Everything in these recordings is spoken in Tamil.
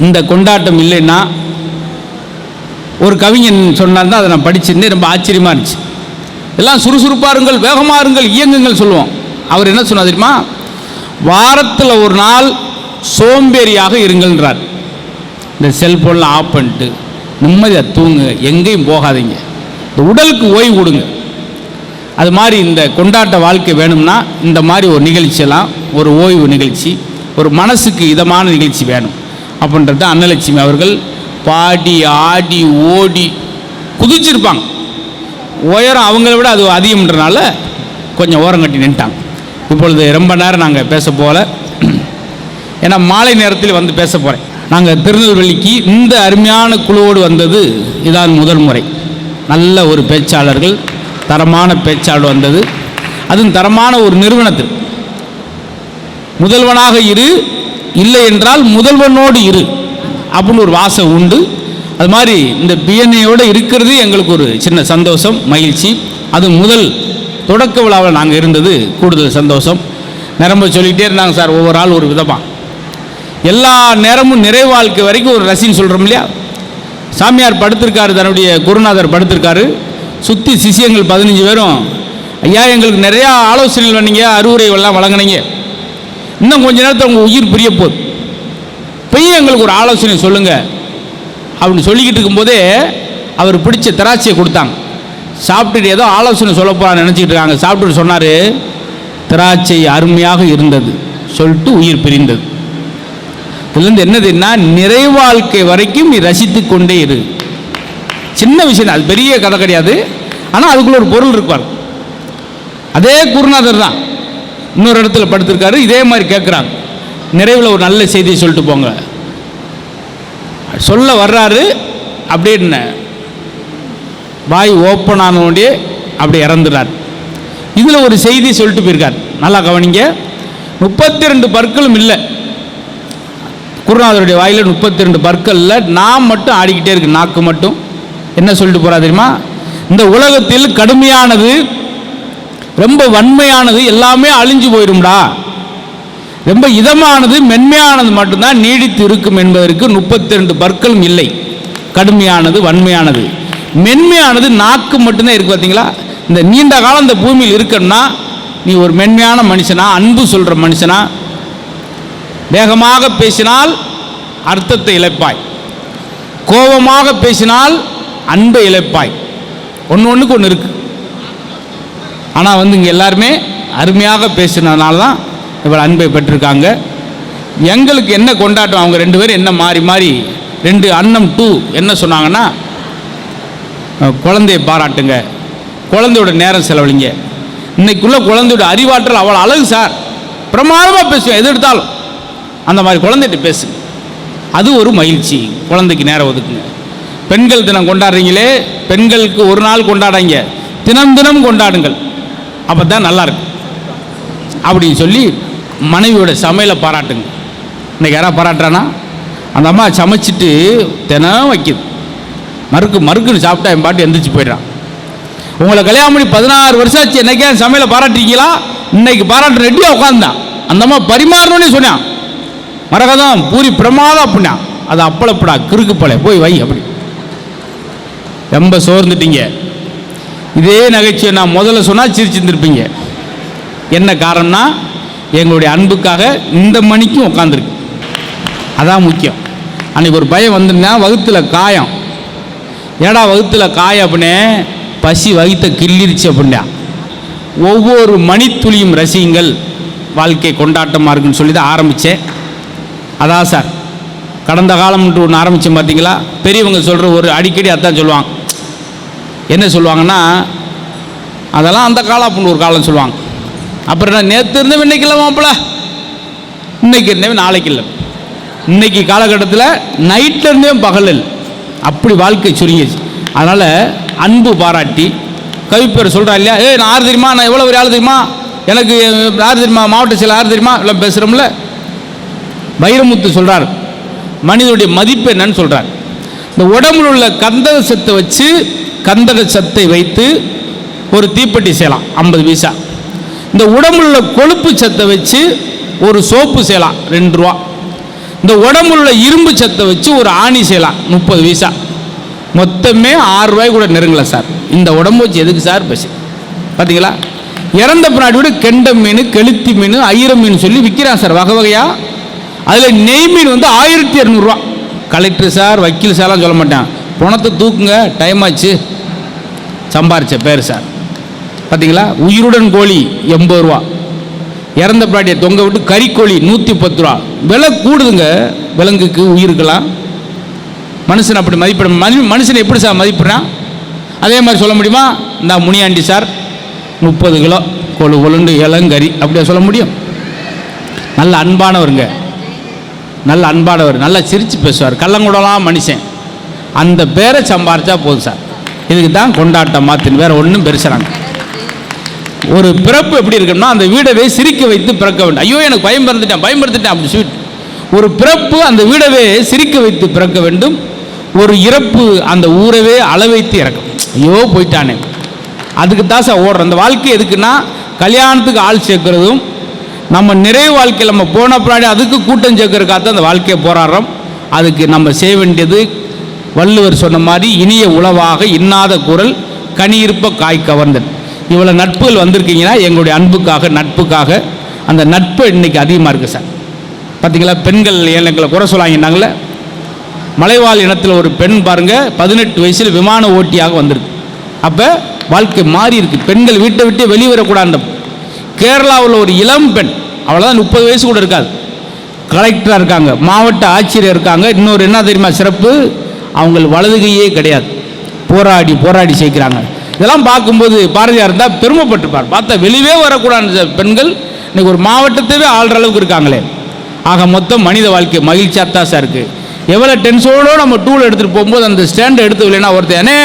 இந்த கொண்டாட்டம் இல்லைன்னா, ஒரு கவிஞன் சொன்னார் தான், அதை நான் படிச்சிருந்தேன், ரொம்ப ஆச்சரியமாக இருந்துச்சு. எல்லாம் சுறுசுறுப்பாக இருங்கள், வேகமாக இருங்கள், இயங்குங்கள் சொல்லுவோம். அவர் என்ன சொன்னார் தெரியுமா? வாரத்தில் ஒரு நாள் சோம்பேறியாக இருங்கள்ன்றார். இந்த செல்ஃபோனில் ஆஃப் பண்ணிட்டு நிம்மதியாக தூங்குங்க, எங்கேயும் போகாதீங்க, இந்த உடலுக்கு ஓய்வு கொடுங்க. அது மாதிரி இந்த கொண்டாட்ட வாழ்க்கை வேணும்னா இந்த மாதிரி ஒரு நிகழ்ச்சியெல்லாம், ஒரு ஓய்வு நிகழ்ச்சி, ஒரு மனசுக்கு இதமான நிகழ்ச்சி வேணும் அப்படின்றது அன்னலட்சுமி அவர்கள் பாடி ஆடி ஓடி குதிச்சிருப்பாங்க. உயரம் அவங்கள விட அது அதிகம்ன்றனால கொஞ்சம் ஓரம் கட்டி நின்ட்டாங்க. இப்பொழுது ரொம்ப நேரம் நாங்கள் பேச போகல, ஏன்னா மாலை நேரத்தில் வந்து பேச போகிறேன். நாங்கள் திருநெல்வேலிக்கு இந்த அருமையான குழுவோடு வந்தது இதான் முதல் முறை. நல்ல ஒரு பேச்சாளர்கள், தரமான பேச்சாளர் வந்தது, அதுவும் தரமான ஒரு நிறுவனத்தில். முதல்வனாக இரு, இல்லை என்றால் முதல்வனோடு இரு அப்படின்னு ஒரு வாசம் உண்டு. அது மாதிரி இந்த பிஎன்ஏயோடு இருக்கிறது எங்களுக்கு ஒரு சின்ன சந்தோஷம், மகிழ்ச்சி. அது முதல் தொடக்க விழாவில் நாங்கள் இருந்தது கூடுதல் சந்தோஷம். நிரம்ப சொல்லிகிட்டே இருந்தாங்க சார், ஒவ்வொரு ஆள் ஒரு விதமாக. எல்லா நேரமும் நிறை வாழ்க்கை வரைக்கும் ஒரு ரசின்னு சொல்கிறோம் இல்லையா? சாமியார் படுத்திருக்காரு, தன்னுடைய குருநாதர் படுத்திருக்காரு, சுற்றி சிஷியங்கள் 15 பேரும், ஐயா எங்களுக்கு நிறையா ஆலோசனைகள் பண்ணீங்க, அறிவுரைகள்லாம் வழங்கினீங்க, இன்னும் கொஞ்ச நேரத்தில் உங்கள் உயிர் பிரிய போகுது, போய் எங்களுக்கு ஒரு ஆலோசனை சொல்லுங்கள் அப்படின்னு சொல்லிக்கிட்டு இருக்கும்போதே அவர் பிடிச்ச திராட்சையை கொடுத்தாங்க. சாப்பிட்டுட்டு ஏதோ ஆலோசனை சொல்ல போகிறான்னு நினச்சிக்கிட்டு இருக்காங்க. சாப்பிட்டுட்டு சொன்னார், திராட்சை அருமையாக இருந்தது சொல்லிட்டு உயிர் பிரிந்தது. இதுலேருந்து என்னதுன்னா, நிறை வாழ்க்கை வரைக்கும் நீ ரசித்து கொண்டே இரு. சின்ன விஷயம், அது பெரிய கதை கிடையாது, ஆனால் அதுக்குள்ள ஒரு பொருள் இருப்பார். அதே குருநாதர் தான் இன்னொரு இடத்துல படுத்திருக்காரு, இதே மாதிரி கேட்குறாங்க, நிறைவில் ஒரு நல்ல செய்தியை சொல்லிட்டு போங்க சொல்ல வர்றாரு. அப்படின்னு வாய் ஓப்பன் ஆனோடே அப்படி இறந்துடுறார். இதில் ஒரு செய்தி சொல்லிட்டு போயிருக்கார், நல்லா கவனிங்க. 32 பற்களும் இல்லை குருநாதருடைய வாயில், 32 பற்கள் இல்லை, நான் மட்டும் ஆடிக்கிட்டே இருக்கு, நாக்கு மட்டும். என்ன சொல்லிட்டு போகிறா தெரியுமா? இந்த உலகத்தில் கடுமையானது, ரொம்ப வன்மையானது எல்லாமே அழிஞ்சு போயிடும்டா, ரொம்ப இதமானது மென்மையானது மட்டும்தான் நீடித்து இருக்கும் என்பதற்கு 32 பற்களும் இல்லை. கடுமையானது, வன்மையானது, மென்மையானது நாக்கு மட்டும்தான் இருக்கு. பார்த்தீங்களா? இந்த நீண்ட காலம் இந்த பூமியில் இருக்கணும்னா நீ ஒரு மென்மையான மனுஷனா, அன்பு சொல்கிற மனுஷனா, வேகமாக பேசினால் அர்த்தத்தை இழப்பாய், கோபமாக பேசினால் அன்பை இழப்பாய். ஒன்றுக்கு ஒன்று இருக்கு. ஆனால் இங்கே எல்லாருமே அருமையாக பேசினதுனால தான் இவ்வளோ அன்பை பெற்றிருக்காங்க. எங்களுக்கு என்ன கொண்டாட்டம், அவங்க 2 பேரும் என்ன மாறி மாறி 2 அண்ணம் 2 என்ன சொன்னாங்கன்னா, குழந்தையை பாராட்டுங்க, குழந்தையோட நேரம் செலவழிங்க. இன்னைக்குள்ள குழந்தையோட அறிவாற்றல் அவ்வளோ அழகு சார், பிரமாதமாக பேசுவேன், எது எடுத்தாலும் அந்த மாதிரி குழந்தைகிட்ட பேசுங்க, அது ஒரு மகிழ்ச்சி. குழந்தைக்கு நேரம் ஒதுக்குங்க. பெண்கள் தினம் கொண்டாடுறீங்களே, பெண்களுக்கு ஒரு நாள் கொண்டாடாங்க, தினம் தினம் கொண்டாடுங்கள், அப்போ தான் நல்லாயிருக்கு அப்படின்னு சொல்லி மனைவியோட சமையலை பாராட்டுங்க. இன்றைக்கி யாராவது பாராட்டுறானா? அந்த அம்மா சமைச்சிட்டு தினம் வைக்குது, மறுக்குன்னு சாப்பிட்டா என் பாட்டு எந்திரிச்சு போயிடுறான். உங்களை கல்யாணம் பண்ணி 16 வருஷம் ஆச்சு, என்னைக்கே சமையலை பாராட்டிருக்கீங்களா? இன்னைக்கு பாராட்டு ரெடியாக உட்காந்துதான். அந்த அம்மா பரிமாறணும்னு சொன்னான், மரகதம் பூரி பிரமாதம் அப்படின்னா, அது அப்பளப்படா கிறுக்குப்பழ போய் வை அப்படி. ரொம்ப சோர்ந்துட்டீங்க. இதே நகைச்சுவை நான் முதல்ல சொன்னால் சிரிச்சிருந்துருப்பீங்க. என்ன காரணம்னா, எங்களுடைய அன்புக்காக இந்த மணிக்கும் உட்காந்துருக்கு, அதான் முக்கியம். அன்றைக்கி ஒரு பயம் வந்துருந்தா, வகுத்தில் காயம், ஏடா வகுத்தில் காயம் அப்படின்னே, பசி வகுத்தை கிள்ளிருச்சு அப்படின்னா. ஒவ்வொரு மணித்துளியும் ரசியுங்கள், வாழ்க்கை கொண்டாட்டமாக இருக்குன்னு சொல்லி தான் ஆரம்பித்தேன். அதான் சார் கடந்த காலம்ன்ட்டு ஒன்று ஆரம்பித்தேன் பார்த்தீங்களா? பெரியவங்க சொல்கிற ஒரு அடிக்கடி அதான் சொல்லுவாங்க. என்ன சொல்லுவாங்கன்னா, அதெல்லாம் அந்த காலம் அப்படின்னு ஒரு காலம் சொல்லுவாங்க. அப்புறம் என்ன, நேற்று இருந்தவன் இன்னைக்கு இல்லை மாப்பிள்ள, இன்னைக்கு இருந்தவன் நாளைக்கு இல்லை. இன்னைக்கு காலகட்டத்தில் நைட்டில் இருந்தே பகல் இல்லை, அப்படி வாழ்க்கை சுருங்கிச்சு. அதனால் அன்பு பாராட்டி, கவிப்பேர் சொல்கிறா இல்லையா, நான் யார் தெரியுமா, நான் எவ்வளோ ஒரு ஆள் தெரியுமா, எனக்கு யார் தெரியுமா, மாவட்ட செயலர் யார் தெரியுமா, எல்லாம் பேசுகிறோம்ல. வைரமுத்து சொல்கிறார், மனிதனுடைய மதிப்பு என்னன்னு சொல்கிறார். இந்த உடம்புல உள்ள கந்தக சத்தை வச்சு, கந்தக சத்தை வைத்து ஒரு தீப்பெட்டி செய்யலாம் 50 பைசா. இந்த உடம்புல உள்ள கொழுப்பு சத்தை வச்சு ஒரு சோப்பு செய்யலாம் 2 ரூபா. இந்த உடம்புல உள்ள இரும்பு சத்தை வச்சு ஒரு ஆணி செய்யலாம் 30 பைசா, மொத்தமே 6 ரூபாய் கூட நெருங்கல சார். இந்த உடம்பு வச்சு எதுக்கு சார் பசி? பார்த்தீங்களா? இறந்த பின்னாடி விட கெண்ட மீன், கெளுத்தி மீன், ஐர மீன் சொல்லி விற்கிறான் சார் வகை வகையாக. அதில் நெய் மீன் வந்து 1200 ரூபா. கலெக்டர் சார், வக்கீல் சார்லாம் சொல்ல மாட்டேன், பணத்தை தூக்குங்க, டைம் ஆச்சு, சம்பாரிச்ச பேர் சார். பார்த்தீங்களா? உயிருடன் கோழி 80 ரூபா, இறந்த பிராட்டியை தொங்க விட்டு கறிக்கோழி 110 ரூபா. விலை கூடுதுங்க விலங்குக்கு, உயிருக்கெல்லாம். மனுஷன் அப்படி மதிப்பிட, மனுஷனை எப்படி சார் மதிப்பிடுறான்? அதே மாதிரி சொல்ல முடியுமா? இந்த முனியாண்டி சார் 30 கிலோ கொழு கொழுண்டு இளங்கறி, அப்படியா சொல்ல முடியும்? நல்ல அன்பானவருங்க, நல்ல அன்பானவர், நல்லா சிரித்து பேசுவார், கள்ளங்குடலாம் மனுஷன். அந்த பேரை சம்பாரிச்சா போதும் சார். இதுக்கு தான் கொண்டாட்டம் மாற்றின்னு, வேறு ஒன்றும் பெருசுறாங்க. ஒரு பிறப்பு எப்படி இருக்குன்னா, அந்த வீடவே சிரிக்க வைத்து பிறக்க வேண்டும். ஐயோ எனக்கு பயன்படுத்திட்டேன் அப்படி ஸ்வீட். ஒரு பிறப்பு அந்த வீடவே சிரிக்க வைத்து பிறக்க வேண்டும். ஒரு இறப்பு அந்த ஊரவே அள வைத்து இறக்கும். ஐயோ போயிட்டானே, அதுக்கு தான் சார் ஓடுறோம். அந்த வாழ்க்கை எதுக்குன்னா, கல்யாணத்துக்கு ஆள் சேர்க்கறதும், நம்ம நிறைவு வாழ்க்கையில் நம்ம போன பின்னாடி அதுக்கு கூட்டம் சேர்க்கறதுக்காக அந்த வாழ்க்கையை போராடுறோம். அதுக்கு நம்ம செய்ய வேண்டியது வள்ளுவர் சொன்ன மாதிரி, இனிய உளவாக இன்னாத குரல் கனியிருப்ப காய் கவர்ந்தன். இவ்வளோ நட்புகள் வந்திருக்கீங்கன்னா எங்களுடைய அன்புக்காக, நட்புக்காக. அந்த நட்பு இன்னைக்கு அதிகமாக இருக்குது சார். பார்த்தீங்களா? பெண்கள் எங்களை குறை சொல்லாங்கன்னாங்களே, மலைவாழ் இனத்தில் ஒரு பெண் பாருங்கள், 18 வயசில் விமான ஓட்டியாக வந்திருக்கு. அப்போ வாழ்க்கை மாறி இருக்குது. பெண்கள் வீட்டை விட்டு வெளியே வரக்கூடாது. கேரளாவில் ஒரு இளம் பெண், அவ்வளோதான் 30 வயசு கூட இருக்காது, கலெக்டராக இருக்காங்க, மாவட்ட ஆட்சியர் இருக்காங்க. இன்னொரு என்ன தெரியுமா சிறப்பு? அவங்க வலதுகையே கிடையாது, போராடி சேர்க்கிறாங்க. இதெல்லாம் பார்க்கும்போது பாரதியார் இருந்தால் பெருமைப்பட்டிருப்பார். பார்த்தா வெளியே வரக்கூடாது பெண்கள் இன்னைக்கு ஒரு மாவட்டத்தவே ஆள்ற அளவுக்கு இருக்காங்களே. ஆக மொத்தம் மனித வாழ்க்கை மகிழ்ச்சியாக தான் சார் இருக்குது. எவ்வளோ டென்ஷனோட நம்ம டூல் எடுத்துகிட்டு போகும்போது அந்த ஸ்டாண்டை எடுத்து இல்லைன்னா ஒருத்தனே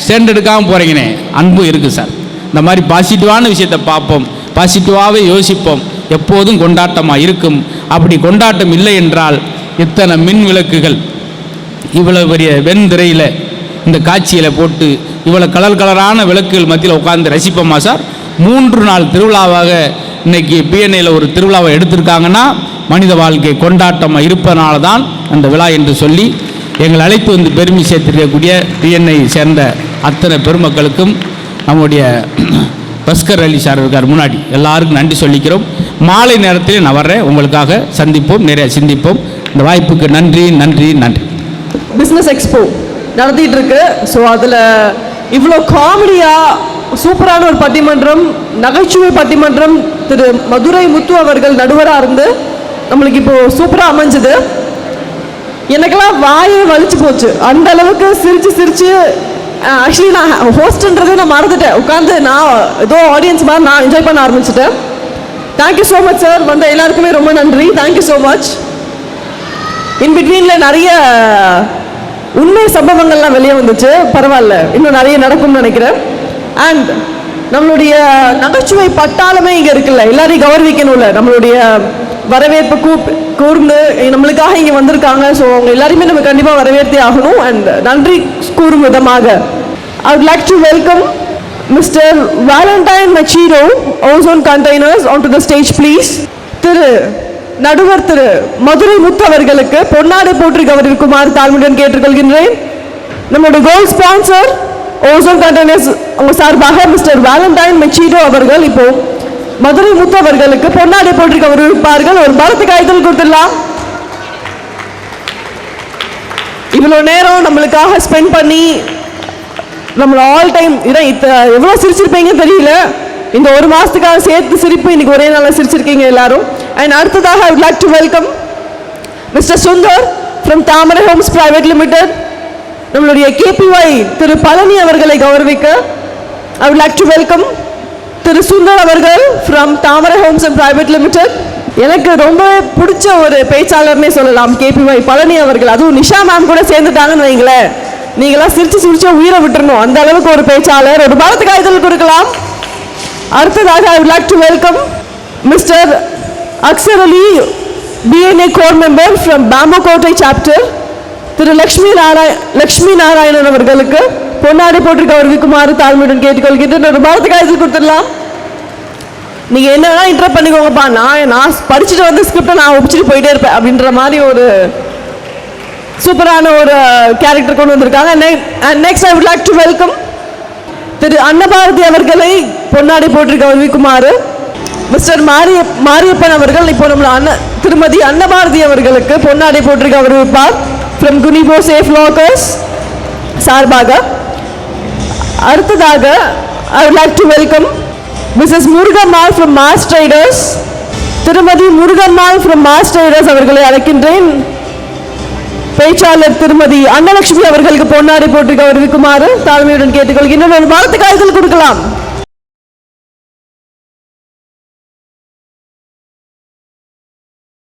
ஸ்டாண்ட் எடுக்காமல் போகிறீங்கன்னே அன்பு இருக்குது சார். இந்த மாதிரி பாசிட்டிவான விஷயத்தை பார்ப்போம், பாசிட்டிவாகவே யோசிப்போம், எப்போதும் கொண்டாட்டமாக இருக்கும். அப்படி கொண்டாட்டம் இல்லை என்றால் இத்தனை மின் விளக்குகள் இவ்வளோ பெரிய வெண்திரையில் இந்த காட்சியில் போட்டு இவ்வளோ கலரான விளக்குகள் மத்தியில் உட்கார்ந்து ரசிப்போமா சார்? 3 நாள் திருவிழாவாக இன்னைக்கு பிஎன்ஐயில் ஒரு திருவிழாவை எடுத்திருக்காங்கன்னா மனித வாழ்க்கை கொண்டாட்டமாக இருப்பதனால தான் அந்த விழா என்று சொல்லி எங்கள் அழைப்பு வந்து பெருமை சேர்த்திருக்கக்கூடிய பிஎன்ஐ சேர்ந்த அத்தனை பெருமக்களுக்கும், நம்முடைய பஸ்கர் அலி சார் இருக்கார் முன்னாடி, எல்லாருக்கும் நன்றி சொல்லிக்கிறோம். மாலை நேரத்தில் நான் வர்றேன், உங்களுக்காக சந்திப்போம், நிறைய சிந்திப்போம். இந்த வாய்ப்புக்கு நன்றி நன்றி நன்றி. பிஸ்னஸ் எக்ஸ்போ நடத்திட்டு இருக்கு. ஸோ அதில் இவ்வளோ காமெடியாக சூப்பரான ஒரு பட்டிமன்றம், நகைச்சுவை பட்டிமன்றம் திரு மதுரை முத்து அவர்கள் நடுவராக இருந்து நம்மளுக்கு இப்போது சூப்பராக அமைஞ்சுது. எனக்கெல்லாம் வாயே வலிச்சு போச்சு, அந்த அளவுக்கு சிரித்து ஆக்சுவலி நான் ஹோஸ்ட்ன்றதே நான் மறந்துட்டேன். உட்காந்து நான் ஏதோ ஆடியன்ஸ் மாதிரி நான் என்ஜாய் பண்ண ஆரம்பிச்சிட்டேன். தேங்க்யூ ஸோ மச் சார், வந்த எல்லாருக்குமே ரொம்ப நன்றி. Thank you so much. இன்பிட்வீனில் நிறைய உண்மை சம்பவங்கள்லாம் வெளியே வந்துச்சு, பரவாயில்ல, இன்னும் நிறைய நடக்கும்னு நினைக்கிறேன். அண்ட் நம்மளுடைய நகைச்சுவை பட்டாளமே இங்கே இருக்குல்ல, எல்லாரையும் கௌரவிக்கணும்ல. நம்மளுடைய வரவேற்பு கூர்ந்து நம்மளுக்காக இங்கே வந்திருக்காங்க. ஸோ அவங்க எல்லாரையுமே நம்ம கண்டிப்பாக வரவேற்றே ஆகணும். அண்ட் நன்றி கூறும் விதமாக I would like to welcome Mr. Valentine Machiro, Ozone Containers, onto the stage please. நடுவர் திரு மதுரை முத்து அவர்களுக்கு பொன்னாடை போற்றி கௌரவிக்குமாறு தாழ்மையுடன் கேட்டுக்கொள்கின்றேன். நம்முடைய கோல்ட் ஸ்பான்சர் ஓசோன் கண்டெய்னர்ஸ் உங்க சார்பாக மிஸ்டர் வேலண்டைன் மெச்சீரோ அவர்கள் இப்போ மதுரை முத்து அவர்களுக்கு பொன்னாடை போற்றி கௌரவிப்பார்கள். ஒரு பலத்த கைத்தல் கொடுத்துடலாம். இவ்வளோ நேரம் நம்மளுக்காக ஸ்பெண்ட் பண்ணி நம்மள ஆல் டைம் எவ்வளோ சிரிச்சிருப்பீங்கன்னு தெரியல. இந்த ஒரு மாதத்துக்காக சேர்த்து சிரிப்பு இன்னைக்கு ஒரே நாளில் சிரிச்சிருக்கீங்க எல்லாரும். அண்ட் அடுத்ததாக I would like to welcome Mr. Sundar from Thamara Homes Private Limited. நம்மளுடைய KPY திரு பழனி அவர்களை கௌரவிக்க I would like to welcome திரு சுந்தர் அவர்கள் from Thamara Homes and Private Limited. எனக்கு ரொம்ப பிடிச்ச ஒரு பேச்சாளர்னே சொல்லலாம் KPY பழனி அவர்கள். அதுவும் நிஷா மேம் கூட சேர்ந்துட்டாங்கன்னு வைங்களேன், நீங்களாம் சிரிச்சு உயிரை விட்டுறணும், அந்த அளவுக்கு ஒரு பேச்சாளர். ஒரு பலத்துக்கு கைதல் கொடுக்கலாம். அடுத்ததாக I would like to welcome Mr. Aksar Ali, BNA core member from Bamboo Kotai chapter. திரு லக்ஷ்மி நாராயணன் அவர்களுக்கு பொன்னாடை போற்றி கௌரவிக்குமாறு தாழ்மையுடன் கேட்டுக்கொள்கின்றேன். ஒரு பலத்துக்கு கைதல் கொடுத்துடலாம். நீங்கள் என்னன்னா இன்டரப்ட் பண்ணிக்கோங்கப்பா, நான் படிச்சுட்டு வந்த ஸ்கிரிப்டை நான் ஒப்பிச்சுட்டு போயிட்டே இருப்பேன் அப்படின்ற மாதிரி ஒரு சூப்பரான ஒரு கேரக்டர் கொண்டு வந்திருக்காங்க. Next I would like to welcome திரு அன்னபாரதி அவர்களை பொன்னாடை போட்டிருக்க கௌரவிக்குமாறு மிஸ்டர் மாரியப்பன் அவர்கள் இப்போ நம்மள திருமதி அன்னபாரதி அவர்களுக்கு பொன்னாடை போட்டிருக்க கௌரவிப்பார் ஃப்ரம் குனிபோ சேஃப் லாக்கர்ஸ் சார்பாக. அடுத்ததாக I would like to welcome missus Murugammal from mass traders. திருமதி முருகம்மாள் ஃப்ரம் மாஸ் ட்ரேடர்ஸ் அவர்களை அழைக்கின்றேன். பேச்சாளர் திருமதி அன்னலட்சுமி அவர்களுக்கு பொன்னாடை போட்டு கௌரவிக்குமாறு தாழ்மையுடன் கேட்டுக்கொள்கின்றனர். வாழ்த்து காய்கள் கொடுக்கலாம்.